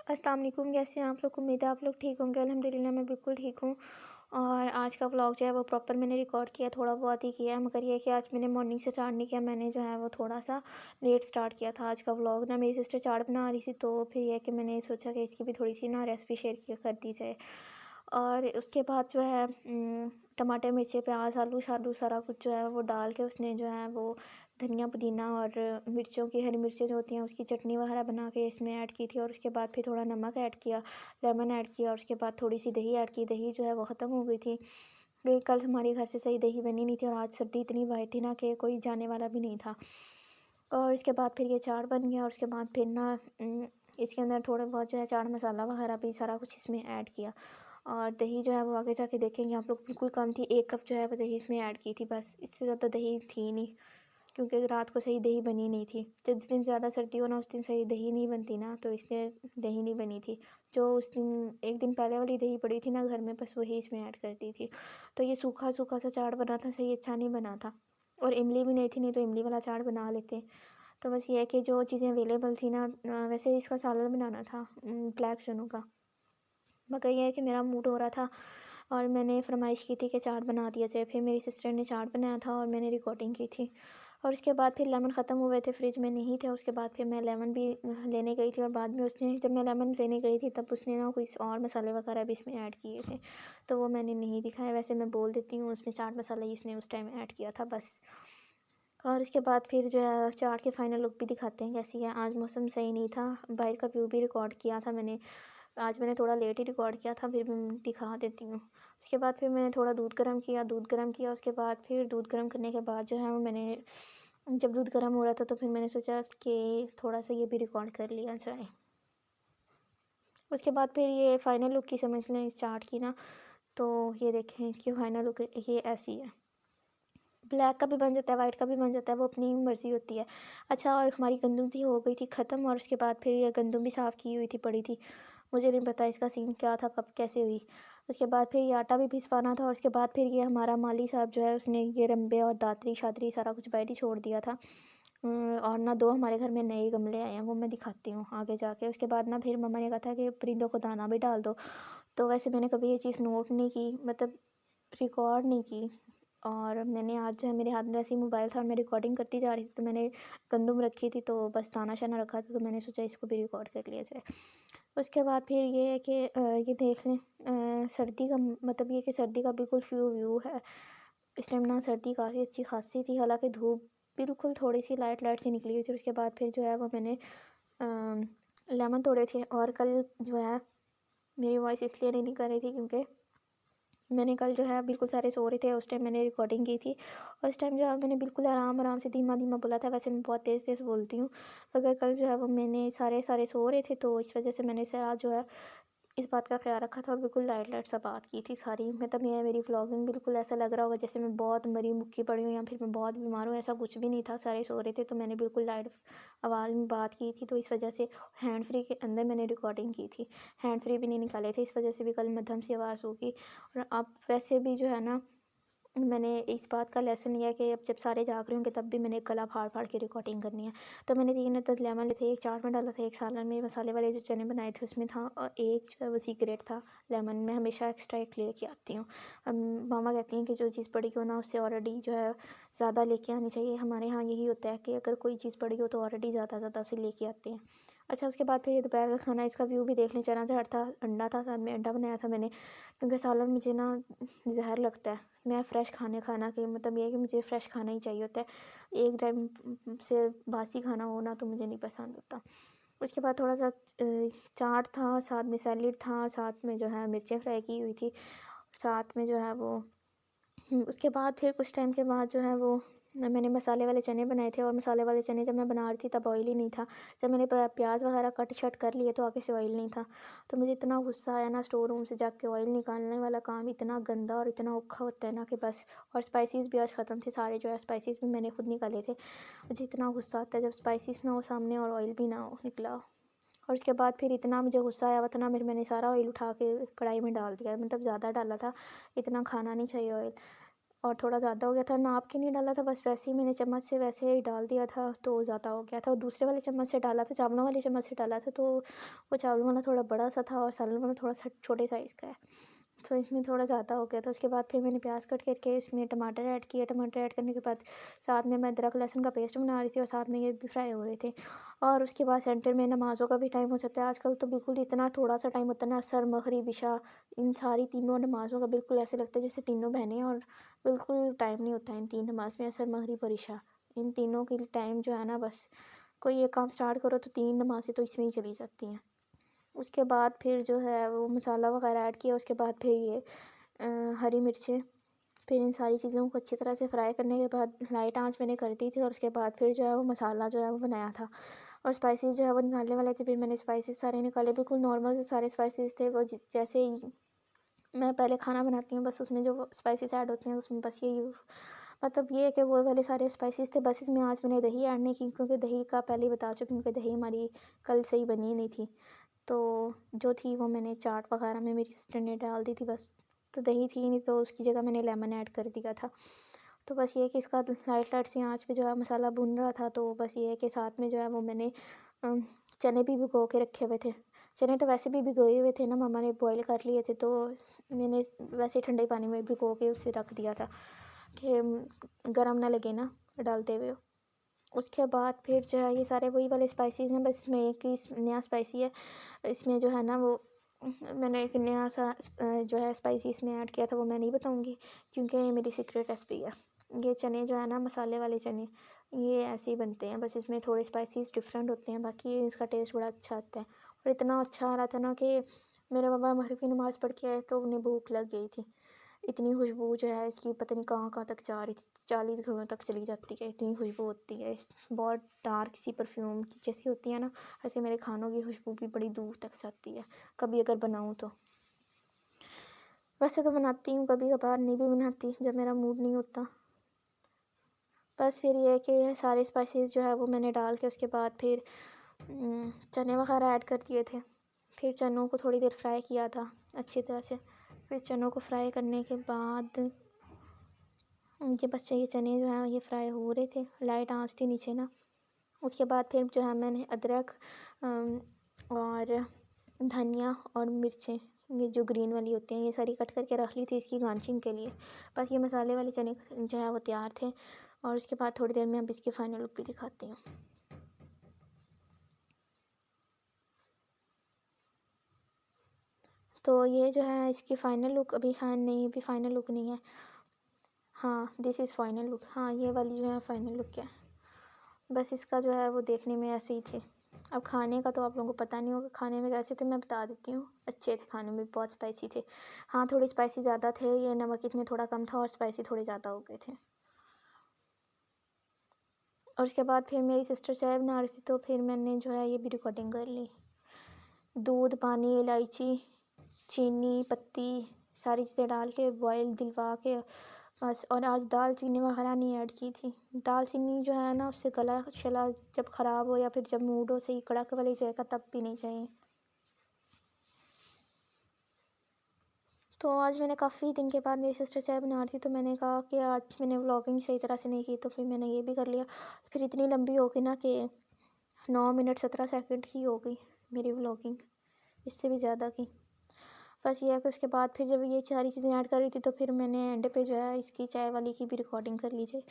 अस्सलाम वालेकुम। कैसे हैं आप लोग? उम्मीद है आप लोग ठीक होंगे। अल्हम्दुलिल्लाह मैं बिल्कुल ठीक हूँ। और आज का व्लॉग जो है वो प्रॉपर मैंने रिकॉर्ड किया, थोड़ा बहुत ही किया है, मगर ये है कि आज मैंने मॉर्निंग से स्टार्ट नहीं किया। मैंने जो है वो थोड़ा सा लेट स्टार्ट किया था आज का व्लॉग ना। मेरी सिस्टर चाट बना रही थी, तो फिर ये है कि मैंने सोचा कि इसकी भी थोड़ी सी ना रेसिपी शेयर किया कर दी जाए। और उसके बाद जो है टमाटर, मिर्ची, प्याज, आलू शालू सारा कुछ जो है वो डाल के उसने जो है वो धनिया पुदीना और मिर्चों की, हरी मिर्चें जो होती हैं उसकी चटनी वगैरह बना के इसमें ऐड की थी। और उसके बाद फिर थोड़ा नमक ऐड किया, लेमन ऐड किया, और उसके बाद थोड़ी सी दही ऐड की। दही जो है वो ख़त्म हो गई थी क्योंकि कल हमारे घर से सही दही बनी नहीं थी, और आज सर्दी इतनी बाहर थी ना कि कोई जाने वाला भी नहीं था। और इसके बाद फिर ये चाट बन गया, और उसके बाद फिर ना इसके अंदर थोड़ा बहुत जो है चाट मसाला वगैरह भी सारा कुछ इसमें ऐड किया। और दही जो है वो आगे जाके देखेंगे आप लोग, बिल्कुल कम थी। 1 कप जो है वो दही इसमें ऐड की थी, बस। इससे ज़्यादा दही थी नहीं, क्योंकि रात को सही दही बनी नहीं थी। जिस दिन ज़्यादा सर्दी हो ना उस दिन सही दही नहीं बनती ना, तो इसलिए दही नहीं बनी थी। जो उस दिन एक दिन पहले वाली दही पड़ी थी ना घर में, बस वही इसमें ऐड कर दी थी। तो ये सूखा सूखा सा चाट बना था, सही अच्छा नहीं बना था। और इमली भी नहीं थी, नहीं तो इमली वाला चाट बना लेते। तो बस ये है कि जो चीज़ें अवेलेबल थी ना, वैसे इसका सालन बनाना था ब्लैक चनों का, मगर ये है कि मेरा मूड हो रहा था और मैंने फरमाइश की थी कि चाट बना दिया जाए। फिर मेरी सिस्टर ने चाट बनाया था और मैंने रिकॉर्डिंग की थी। और उसके बाद फिर लेमन ख़त्म हुए थे, फ्रिज में नहीं थे। उसके बाद फिर मैं लेमन भी लेने गई थी, और बाद में उसने, जब मैं लेमन लेने गई थी तब उसने ना कुछ और मसाले वगैरह भी इसमें ऐड किए थे, तो वो मैंने नहीं दिखाया। वैसे मैं बोल देती हूँ, उसमें चाट मसाला ही इसने उस टाइम ऐड किया था, बस। और उसके बाद फिर जो है चाट के फाइनल लुक भी दिखाते हैं कैसी है। आज मौसम सही नहीं था, बाहर का व्यू भी रिकॉर्ड किया था मैंने। आज मैंने थोड़ा लेट ही रिकॉर्ड किया था, फिर भी मैं दिखा देती हूँ। उसके बाद फिर मैंने थोड़ा दूध गर्म किया। उसके बाद फिर दूध गर्म करने के बाद जो है वो मैंने, जब दूध गर्म हो रहा था तो फिर मैंने सोचा कि थोड़ा सा ये भी रिकॉर्ड कर लिया जाए। उसके बाद फिर ये फ़ाइनल लुक की समझ लें इस चाट की ना, तो ये देखें इसकी फ़ाइनल लुक ये ऐसी है। ब्लैक का भी बन जाता है, वाइट का भी बन जाता है, वो अपनी मर्ज़ी होती है। अच्छा, और हमारी गंदम थी, हो गई थी ख़त्म, और उसके बाद फिर ये गंदम भी साफ़ की हुई थी, पड़ी थी। मुझे नहीं पता इसका सीन क्या था, कब कैसे हुई। उसके बाद फिर ये आटा भी पिसवाना था, और उसके बाद फिर ये हमारा माली साहब जो है उसने ये रंबे और दातरी शातरी सारा कुछ बाहर ही छोड़ दिया था। और ना 2 हमारे घर में नए गमले आए हैं, वो मैं दिखाती हूँ आगे जाके। उसके बाद ना फिर मम्मा ने कहा था कि परिंदों को दाना भी डाल दो। तो वैसे मैंने कभी ये चीज़ नोट नहीं की, मतलब रिकॉर्ड नहीं की। और मैंने आज जो है मेरे हाथ में ऐसे ही मोबाइल था और मैं रिकॉर्डिंग करती जा रही थी, तो मैंने गंदम रखी थी, तो बस दाना शाना रखा था, तो मैंने सोचा इसको भी रिकॉर्ड कर लिया जाए। उसके बाद फिर ये है कि ये देख लें, सर्दी का मतलब ये कि सर्दी का बिल्कुल व्यू है। इस टाइम ना सर्दी काफ़ी अच्छी खासी थी, हालांकि धूप बिल्कुल थोड़ी सी लाइट लाइट सी निकली हुई थी। उसके बाद फिर जो है वो मैंने लेमन तोड़े थे। और कल जो है मेरी वॉइस इसलिए नहीं कर रही थी क्योंकि मैंने कल जो है बिल्कुल सारे सो रहे थे, उस टाइम मैंने रिकॉर्डिंग की थी। और उस टाइम जो है मैंने बिल्कुल आराम आराम से धीमा धीमा बोला था। वैसे मैं बहुत तेज़ तेज़ बोलती हूँ, मगर कल जो है वो मैंने सारे सारे सो रहे थे, तो इस वजह से मैंने सारा जो है इस बात का ख्याल रखा था और बिल्कुल लाइट लाइट सा बात की थी सारी। मतलब ये मेरी व्लॉगिंग बिल्कुल ऐसा लग रहा होगा जैसे मैं बहुत मरी मुक्की पड़ी हूँ या फिर मैं बहुत बीमार हूँ, ऐसा कुछ भी नहीं था। सारे सो रहे थे, तो मैंने बिल्कुल लाइट आवाज़ में बात की थी, तो इस वजह से हैंड फ्री के अंदर मैंने रिकॉर्डिंग की थी। हैंड फ्री भी नहीं निकाले थे, इस वजह से भी कल मध्यम सी आवाज़ होगी। और अब वैसे भी जो है ना, मैंने इस बात का लेसन लिया कि अब जब सारे जाग रहे होंगे तब भी मैंने गला फाड़ फाड़ के रिकॉर्डिंग करनी है। तो मैंने 3 अदद लेमन लिए थे, एक चाट में डाला था, एक सालन में मसाले वाले जो चने बनाए थे उसमें था, और एक जो है वो सीक्रेट था लेमन। मैं हमेशा एक्स्ट्रा एक लेके आती हूँ। मामा कहती हैं कि जो चीज़ पड़ी हो ना उससे ऑलरेडी जो है ज़्यादा लेके आनी चाहिए। हमारे यहाँ यही होता है कि अगर कोई चीज़ पड़ी हो तो ऑलरेडी ज़्यादा ज़्यादा से लेके आते हैं। अच्छा, उसके बाद फिर ये दोपहर का खाना, इसका व्यू भी देख लें। चना चाट था, अंडा था, साथ में अंडा बनाया था मैंने, क्योंकि सालन मुझे ना ज़हर लगता है। मैं फ़्रेश खाना के मतलब ये है कि मुझे फ़्रेश खाना ही चाहिए होता है। एक टाइम से बासी खाना हो ना तो मुझे नहीं पसंद होता। उसके बाद थोड़ा सा चाट था, साथ में सैलेड था, साथ में जो है मिर्चें फ्राई की हुई थी, साथ में जो है वो उसके बाद फिर कुछ टाइम के बाद जो है वो मैंने मसाले वाले चने बनाए थे। और मसाले वाले चने जब मैं बना रही थी तब ऑयल ही नहीं था। जब मैंने प्याज वगैरह कट शट कर लिए तो आगे से ऑयल नहीं था। तो मुझे इतना गुस्सा आया ना, स्टोर रूम से जाके ऑयल निकालने वाला काम इतना गंदा और इतना औखा होता है ना कि बस। और स्पाइसेस भी आज ख़त्म थे सारे, जो है स्पाइसेस भी मैंने खुद निकाले थे। मुझे इतना गुस्सा आता है जब स्पाइसेस ना हो सामने और ऑयल भी ना हो निकला हो। और उसके बाद फिर इतना मुझे गुस्सा आया हुआ था ना, फिर मैंने सारा ऑयल उठा के कढ़ाई में डाल दिया, मतलब ज़्यादा डाला था, इतना खाना नहीं चाहिए ऑयल। और थोड़ा ज़्यादा हो गया था, नाप के नहीं डाला था, बस वैसे ही मैंने चम्मच से वैसे ही डाल दिया था तो ज़्यादा हो गया था। और दूसरे वाले चम्मच से डाला था, चावलों वाले चम्मच से डाला था, तो वो चावलों वाला थोड़ा बड़ा सा था और सालन वाला थोड़ा सा छोटे साइज़ का है, तो इसमें थोड़ा ज़्यादा हो गया था। उसके बाद फिर मैंने प्याज कट करके इसमें टमाटर ऐड किया। टमाटर ऐड करने के बाद साथ में मैं अदरक लहसुन का पेस्ट बना रही थी और साथ में ये भी फ्राई हो रहे थे। और उसके बाद सेंटर में नमाज़ों का भी टाइम हो जाता है आजकल, तो बिल्कुल इतना थोड़ा सा टाइम होता है ना, असर मगरिब इशा, इन सारी तीनों नमाज़ों का बिल्कुल ऐसे लगता है जैसे तीनों बहनें, और बिल्कुल टाइम नहीं होता है इन तीन नमाज में, असर मगरिब और इशा, इन तीनों के टाइम जो है ना, बस कोई एक काम स्टार्ट करो तो तीन नमाज़ें तो इसमें ही चली जाती हैं। उसके बाद फिर जो है वो मसाला वगैरह ऐड किया। उसके बाद फिर ये हरी मिर्चें, फिर इन सारी चीज़ों को अच्छी तरह से फ्राई करने के बाद लाइट आंच मैंने कर दी थी। और उसके बाद फिर जो है वो मसाला जो है वो बनाया था और स्पाइसेस जो है वो निकालने वाले थे। फिर मैंने स्पाइसेस सारे निकाले, बिल्कुल नॉर्मल से सारे स्पाइसेस थे, वो जैसे ही मैं पहले खाना बनाती हूँ बस उसमें जो स्पाइसेस ऐड होते हैं उसमें बस यही, मतलब ये है कि वो वाले सारे स्पाइसेस थे। बस इसमें आज मैंने दही ऐड नहीं की, क्योंकि दही का पहले ही बता चुकी हूँ कि दही हमारी कल से ही बनी नहीं थी, तो जो थी वो मैंने चाट वगैरह में मेरी सिस्टर ने डाल दी थी बस, तो दही थी नहीं तो उसकी जगह मैंने लेमन ऐड कर दिया था। तो बस ये है कि इसका लाइट लाइट सी आँच पे जो है मसाला भून रहा था, तो बस ये है कि साथ में जो है वो मैंने चने भी भिगो के रखे हुए थे। चने तो वैसे भी भिगोए हुए थे ना, मम्मा ने बॉईल कर लिए थे, तो मैंने वैसे ठंडे पानी में भिगो के उसे रख दिया था कि गर्म ना लगे ना डालते हुए। उसके बाद फिर जो है ये सारे वही वाले स्पाइसेस हैं, बस इसमें एक ही नया स्पाइसी है। इसमें जो है ना वो मैंने एक नया सा जो है स्पाइसी इसमें ऐड किया था, वो मैं नहीं बताऊंगी क्योंकि ये मेरी सीक्रेट रेसिपी है। ये चने जो है ना, मसाले वाले चने, ये ऐसे ही बनते हैं, बस इसमें थोड़े स्पाइसीज डिफरेंट होते हैं, बाकी इसका टेस्ट बड़ा अच्छा आता है। और इतना अच्छा आ रहा था ना कि मेरे पापा मगरिब की नमाज़ पढ़ के आए तो उन्हें भूख लग गई थी। इतनी खुशबू जो है इसकी पता नहीं कहाँ कहाँ तक जा रही थी, 40 घरों तक चली जाती है, इतनी खुशबू होती है। बहुत डार्क सी परफ्यूम की जैसी होती है ना, ऐसे मेरे खानों की खुशबू भी बड़ी दूर तक जाती है कभी अगर बनाऊँ तो। वैसे तो बनाती हूँ, कभी कभार नहीं भी बनाती जब मेरा मूड नहीं होता। बस फिर ये है कि सारे स्पाइसेस जो है वो मैंने डाल के उसके बाद फिर चने वगैरह ऐड कर दिए थे। फिर चनों को थोड़ी देर फ्राई किया था अच्छी तरह से। फिर चनों को फ्राई करने के बाद ये बच्चे ये चने जो हैं ये फ्राई हो रहे थे, लाइट आंच थी नीचे ना। उसके बाद फिर जो है मैंने अदरक और धनिया और मिर्चें, ये जो ग्रीन वाली होती हैं, ये सारी कट करके रख ली थी इसकी गार्निशिंग के लिए। बस ये मसाले वाले चने जो है वो तैयार थे। और उसके बाद थोड़ी देर में अब इसकी फ़ाइनल लुक भी दिखाती हूँ। तो ये जो है इसकी फ़ाइनल लुक अभी, हाँ नहीं अभी फ़ाइनल लुक नहीं है, हाँ दिस इज़ फाइनल लुक, हाँ ये वाली जो है फ़ाइनल लुक है। बस इसका जो है वो देखने में ऐसे ही थे। अब खाने का तो आप लोगों को पता नहीं होगा खाने में कैसे थे, मैं बता देती हूँ। अच्छे थे खाने में, बहुत स्पाइसी थे। हाँ थोड़ी स्पाइसी ज़्यादा थे, ये नमक इसमें थोड़ा कम था और स्पाइसी थोड़े ज़्यादा हो गए थे। और उसके बाद फिर मेरी सिस्टर चाय बना रही थी, तो फिर मैंने जो है ये भी रिकॉर्डिंग कर ली। दूध, पानी, इलायची, चीनी, पत्ती, सारी चीज़ें डाल के बॉयल दिलवा के बस। और आज दाल चीनी वगैरह नहीं ऐड की थी। दाल चीनी जो है ना उससे गला शला जब ख़राब हो या फिर जब मूड हो सही कड़क वाली चाय का तब पीनी चाहिए। तो आज मैंने काफ़ी दिन के बाद मेरी सिस्टर चाय बना रही थी, तो मैंने कहा कि आज मैंने व्लॉगिंग सही तरह से नहीं की, तो फिर मैंने ये भी कर लिया। फिर इतनी लंबी हो गई ना कि 9 मिनट 17 सेकंड की हो गई मेरी व्लॉगिंग, इससे भी ज़्यादा की। बस ये है कि उसके बाद फिर जब ये सारी चीज़ें ऐड कर रही थी तो फिर मैंने एंड पे जो है इसकी चाय वाली की भी रिकॉर्डिंग कर ली थी।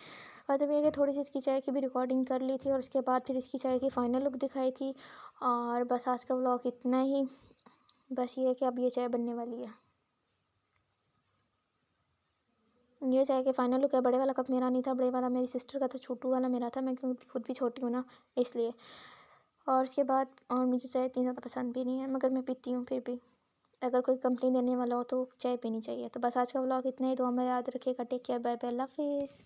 मतलब ये है कि थोड़ी सी इसकी चाय की भी रिकॉर्डिंग कर ली थी और उसके बाद फिर इसकी चाय की फ़ाइनल लुक दिखाई थी। और बस आज का व्लॉग इतना ही। बस ये है कि अब ये चाय बनने वाली है। ये चाय के फ़ाइनल लुक है। बड़े वाला कप मेरा नहीं था, बड़े वाला मेरी सिस्टर का था, छोटू वाला मेरा था, मैं क्योंकि खुद भी छोटी हूँ ना इसलिए। और उसके बाद और मुझे चाय इतनी ज़्यादा पसंद भी नहीं है, मगर मैं पीती हूँ फिर भी। अगर कोई कंप्लेन देने वाला हो तो चाय पीनी चाहिए। तो बस आज का व्लॉग इतना ही, तो हमें याद रखिएगा। टेक केयर, बाय बाय, अल्लाह हाफिज़।